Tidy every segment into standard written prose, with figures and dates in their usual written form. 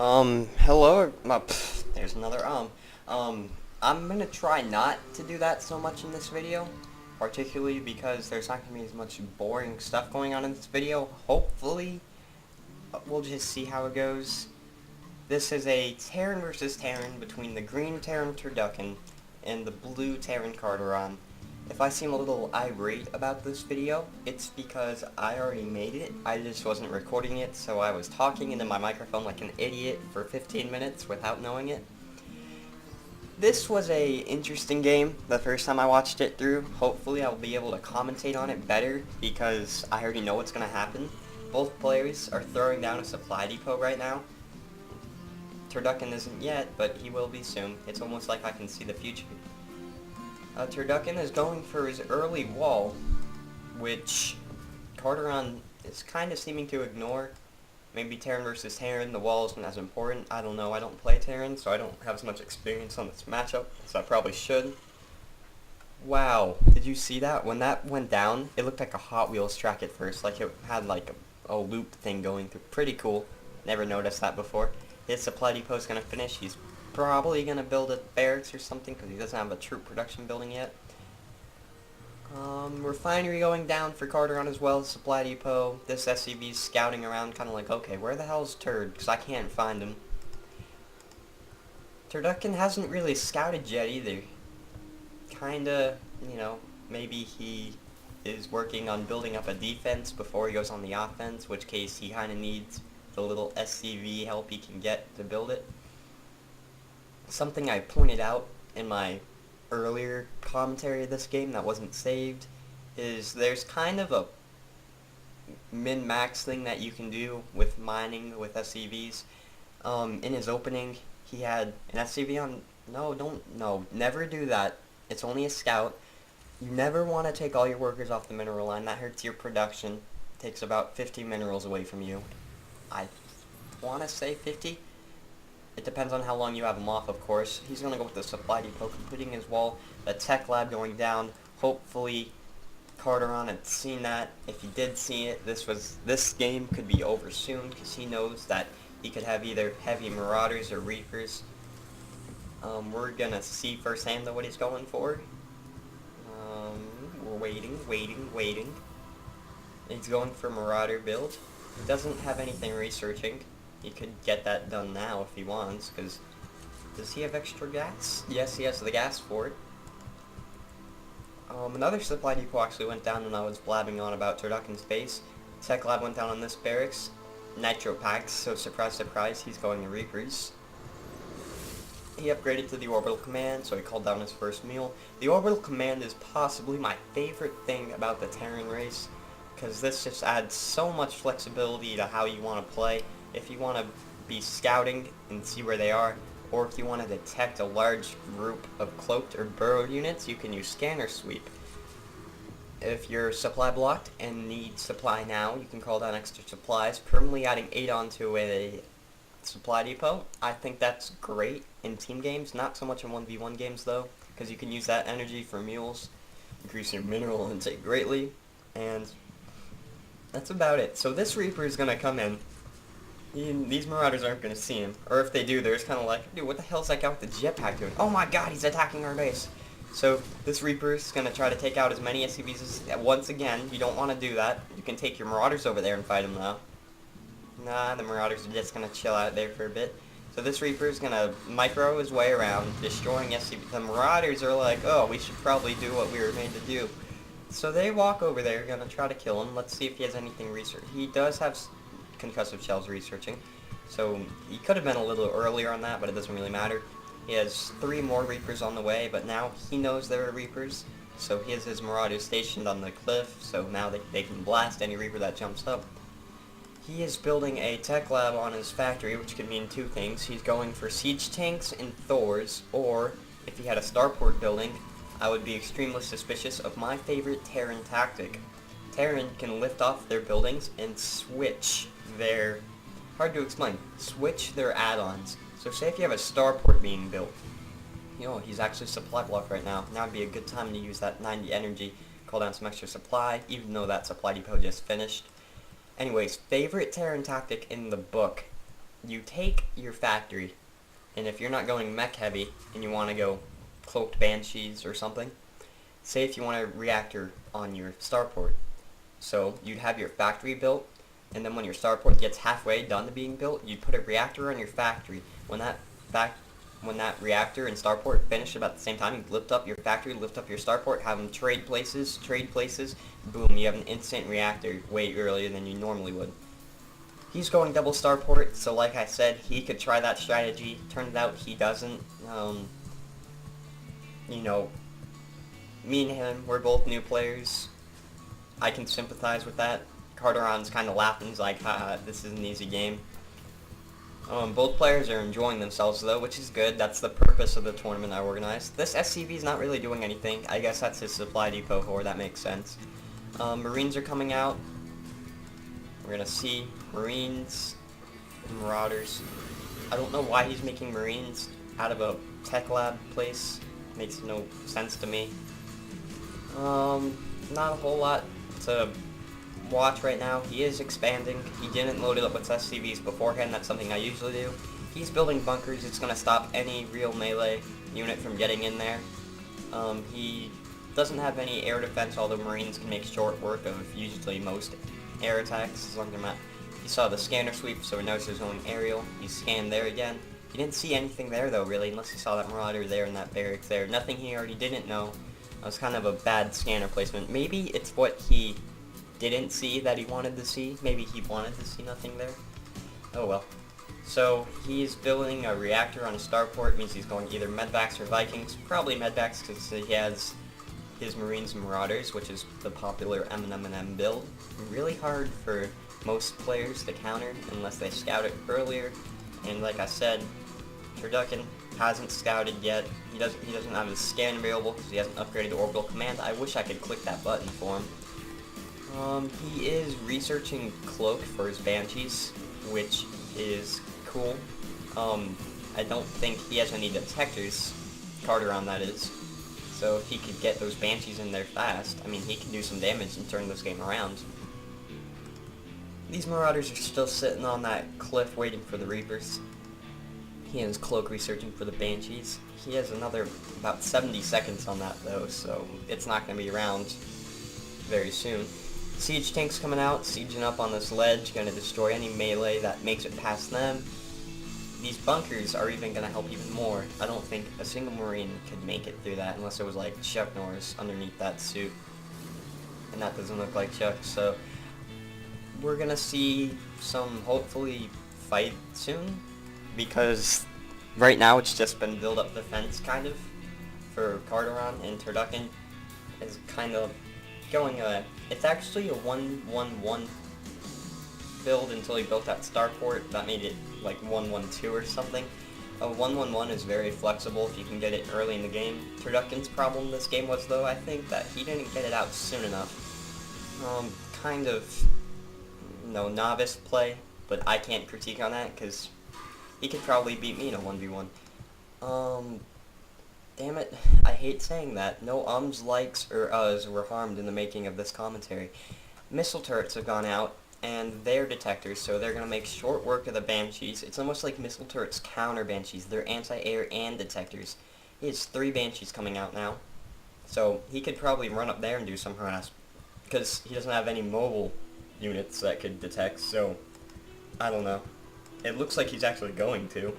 Hello, there's another I'm gonna try not to do that so much in this video, particularly because there's not gonna be as much boring stuff going on in this video. Hopefully, we'll just see how it goes. This is a Terran versus Terran between the green Terran Turducken and the blue Terran Kardaron. If I seem a little irate about this video, it's because I already made it. I just wasn't recording it, so I was talking into my microphone like an idiot for 15 minutes without knowing it. This was a interesting game the first time I watched it through. Hopefully I'll be able to commentate on it better because I already know what's going to happen. Both players are throwing down a supply depot right now. Turducken isn't yet, but he will be soon. It's almost like I can see the future. Turducken is going for his early wall, which Kardaron is kind of seeming to ignore. Maybe Terran versus Terran, the wall isn't as important. I don't know, I don't play Terran, so I don't have as much experience on this matchup, so I probably should. Wow, did you see that? When that went down, it looked like a Hot Wheels track at first, like it had like a loop thing going through. Pretty cool. Never noticed that before. His supply depot's gonna finish. He's probably gonna build a barracks or something because he doesn't have a troop production building yet. Refinery going down for Kardaron as well. Supply depot. This SCV's scouting around, kind of like, okay, where the hell's Turd? Because I can't find him. Turducken hasn't really scouted yet either. Kinda, you know, maybe he is working on building up a defense before he goes on the offense, which case he kind of needs the little SCV help he can get to build it. Something I pointed out in my earlier commentary of this game that wasn't saved is there's kind of a min-max thing that you can do with mining with SCVs. In his opening, he had an SCV on... No, never do that. It's only a scout. You never want to take all your workers off the mineral line. That hurts your production. It takes about 50 minerals away from you. I want to say 50. It depends on how long you have him off, of course. He's going to go with the supply depot, completing his wall. The tech lab going down. Hopefully, Kardaron had seen that. If he did see it, this game could be over soon, because he knows that he could have either heavy marauders or reapers. We're going to see firsthand what he's going for. We're waiting. He's going for marauder build. He doesn't have anything researching. He could get that done now if he wants, because does he have extra gas? Yes, he has the gas for it. Another supply depot actually went down when I was blabbing on about Turducken's base. Tech lab went down on this barracks. Nitro packs, so surprise, surprise, he's going to Reapers. He upgraded to the orbital command, so he called down his first meal. The orbital command is possibly my favorite thing about the Terran race, because this just adds so much flexibility to how you want to play. If you want to be scouting and see where they are, or if you want to detect a large group of cloaked or burrowed units, you can use scanner sweep. If you're supply blocked and need supply now, you can call down extra supplies, permanently adding 8 onto a supply depot. I think that's great in team games, not so much in 1v1 games though, because you can use that energy for mules, increase your mineral intake greatly, and that's about it. So this Reaper is going to come in. These marauders aren't going to see him. Or if they do, they're just kind of like, dude, what the hell's that guy with the jetpack doing? Oh my god, he's attacking our base. So this Reaper is going to try to take out as many SCVs as... Once again, you don't want to do that. You can take your marauders over there and fight them now. Nah, the marauders are just going to chill out there for a bit. So this Reaper is going to micro his way around, destroying SCVs. The marauders are like, oh, we should probably do what we were made to do. So they walk over there, going to try to kill him. Let's see if he has anything research. He does have concussive shells researching, so he could have been a little earlier on that, but it doesn't really matter. He has 3 more Reapers on the way, but now he knows there are Reapers, so he has his Marauders stationed on the cliff, so now they can blast any Reaper that jumps up. He is building a tech lab on his factory, which could mean 2 things. He's going for siege tanks and Thors, or if he had a starport building, I would be extremely suspicious of my favorite Terran tactic. Terran can lift off their buildings and switch their, hard to explain, switch their add-ons. So say if you have a starport being built, you know, he's actually supply block right now. Now would be a good time to use that 90 energy, call down some extra supply, even though that supply depot just finished. Anyways, favorite Terran tactic in the book you take your factory, and if you're not going mech heavy and you want to go cloaked banshees or something, say if you want a reactor on your starport, so you'd have your factory built, and then when your starport gets halfway done to being built, you'd put a reactor on your factory. When that reactor and starport finish about the same time, you lift up your factory, lift up your starport, have them trade places, boom, you have an instant reactor way earlier than you normally would. He's going double starport, so like I said, he could try that strategy. Turned out he doesn't. You know, me and him, we're both new players. I can sympathize with that. Kardaron's kind of laughing, he's like, haha, this is an easy game. Both players are enjoying themselves though, which is good. That's the purpose of the tournament I organized. This SCV is not really doing anything. I guess that's his supply depot whore, that makes sense. Marines are coming out. We're gonna see Marines and Marauders. I don't know why he's making Marines out of a tech lab place. Makes no sense to me. Not a whole lot to watch right now. He is expanding. He didn't load it up with SCVs beforehand. That's something I usually do. He's building bunkers. It's going to stop any real melee unit from getting in there. He doesn't have any air defense, although Marines can make short work of usually most air attacks. As long as they're not. He saw the scanner sweep, so he knows there's only aerial. He scanned there again. He didn't see anything there though, really, unless he saw that Marauder there and that barracks there. Nothing he already didn't know. That was kind of a bad scanner placement. Maybe it's what he didn't see that he wanted to see. Maybe he wanted to see nothing there. Oh well. So he's building a reactor on a starport. Means he's going either medvacs or Vikings. Probably medvacs because he has his Marines and Marauders, which is the popular M&M build. Really hard for most players to counter unless they scout it earlier. And like I said, Turducken hasn't scouted yet. He doesn't have his scan available because he hasn't upgraded to orbital command. I wish I could click that button for him. He is researching cloak for his banshees, which is cool. I don't think he has any detectors, Kardaron that is. So if he could get those banshees in there fast, I mean, he can do some damage and turn this game around. These Marauders are still sitting on that cliff waiting for the Reapers. He has cloak researching for the Banshees. He has another about 70 seconds on that though, so it's not going to be around very soon. Siege tanks coming out, sieging up on this ledge, going to destroy any melee that makes it past them. These bunkers are even going to help even more. I don't think a single Marine could make it through that unless it was like Chuck Norris underneath that suit. And that doesn't look like Chuck, so we're gonna see some hopefully fight soon, because right now it's just been build up defense kind of for Kardaron, and Turducken is kind of going it's actually a 1-1-1 build until he built that starport. That made it like 1-1-2 or something. A 1-1-1 is very flexible if you can get it early in the game. Turducken's problem this game was though, I think, that he didn't get it out soon enough. Kind of novice play, but I can't critique on that because he could probably beat me in a 1v1. Damn it, I hate saying that. No ums, likes, or uhs were harmed in the making of this commentary. Missile turrets have gone out, and they're detectors, so they're going to make short work of the Banshees. It's almost like missile turrets counter Banshees. They're anti-air and detectors. He has 3 Banshees coming out now, so he could probably run up there and do some harass, because he doesn't have any mobile units that could detect, so I don't know. It looks like he's actually going to.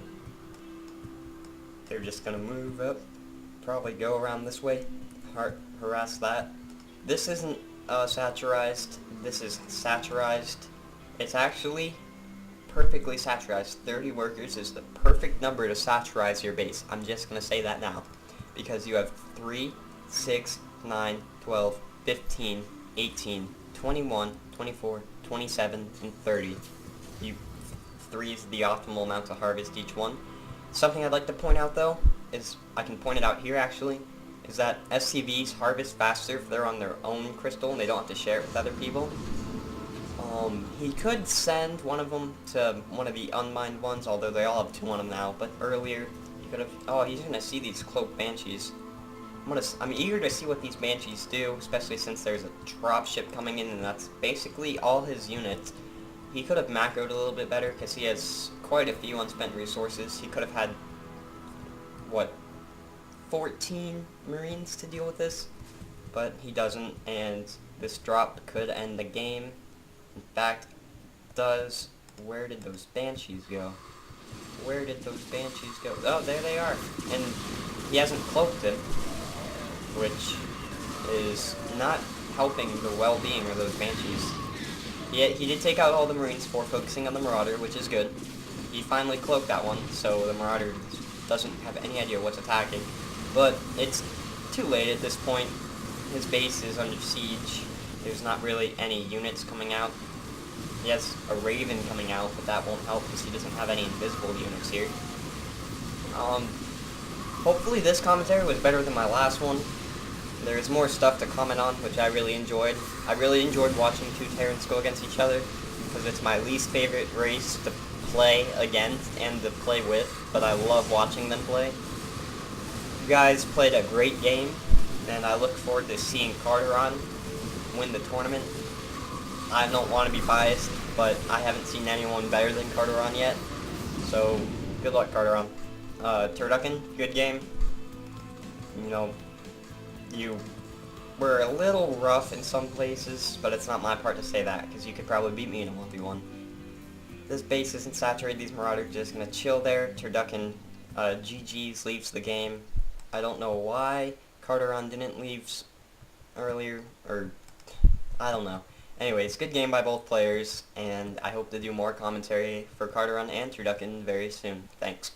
They're just gonna move up, probably go around this way, harass that. This isn't saturized, this is saturized. It's actually perfectly saturized. 30 workers is the perfect number to saturize your base. I'm just gonna say that now, because you have 3, 6, 9, 12, 15, 18, 21, 24, 27, and 30. 3 is the optimal amount to harvest each one. Something I'd like to point out though, is, I can point it out here actually, is that SCVs harvest faster if they're on their own crystal and they don't have to share it with other people. He could send one of them to one of the unmined ones, although they all have 2 on them now, but earlier he could have, oh, he's gonna see these cloaked Banshees. I'm eager to see what these Banshees do, especially since there's a dropship coming in, and that's basically all his units. He could have macroed a little bit better because he has quite a few unspent resources. He could have had, what, 14 Marines to deal with this? But he doesn't, and this drop could end the game. In fact, does. Where did those Banshees go? Where did those Banshees go? Oh, there they are. And he hasn't cloaked them, which is not helping the well-being of those Banshees. He did take out all the Marines for focusing on the Marauder, which is good. He finally cloaked that one, so the Marauder doesn't have any idea what's attacking. But it's too late at this point. His base is under siege. There's not really any units coming out. He has a Raven coming out, but that won't help because he doesn't have any invisible units here. Hopefully this commentary was better than my last one. There's more stuff to comment on, which I really enjoyed. I really enjoyed watching two Terrans go against each other, because it's my least favorite race to play against and to play with, but I love watching them play. You guys played a great game, and I look forward to seeing Kardaron win the tournament. I don't want to be biased, but I haven't seen anyone better than Kardaron yet, so good luck, Kardaron. Turducken, good game. You know, you were a little rough in some places, but it's not my part to say that, because you could probably beat me in a 1v1. This base isn't saturated, these Marauders are just going to chill there. Turducken, GG's, leaves the game. I don't know why Kardaron didn't leave earlier, or I don't know. Anyways, good game by both players, and I hope to do more commentary for Kardaron and Turducken very soon. Thanks.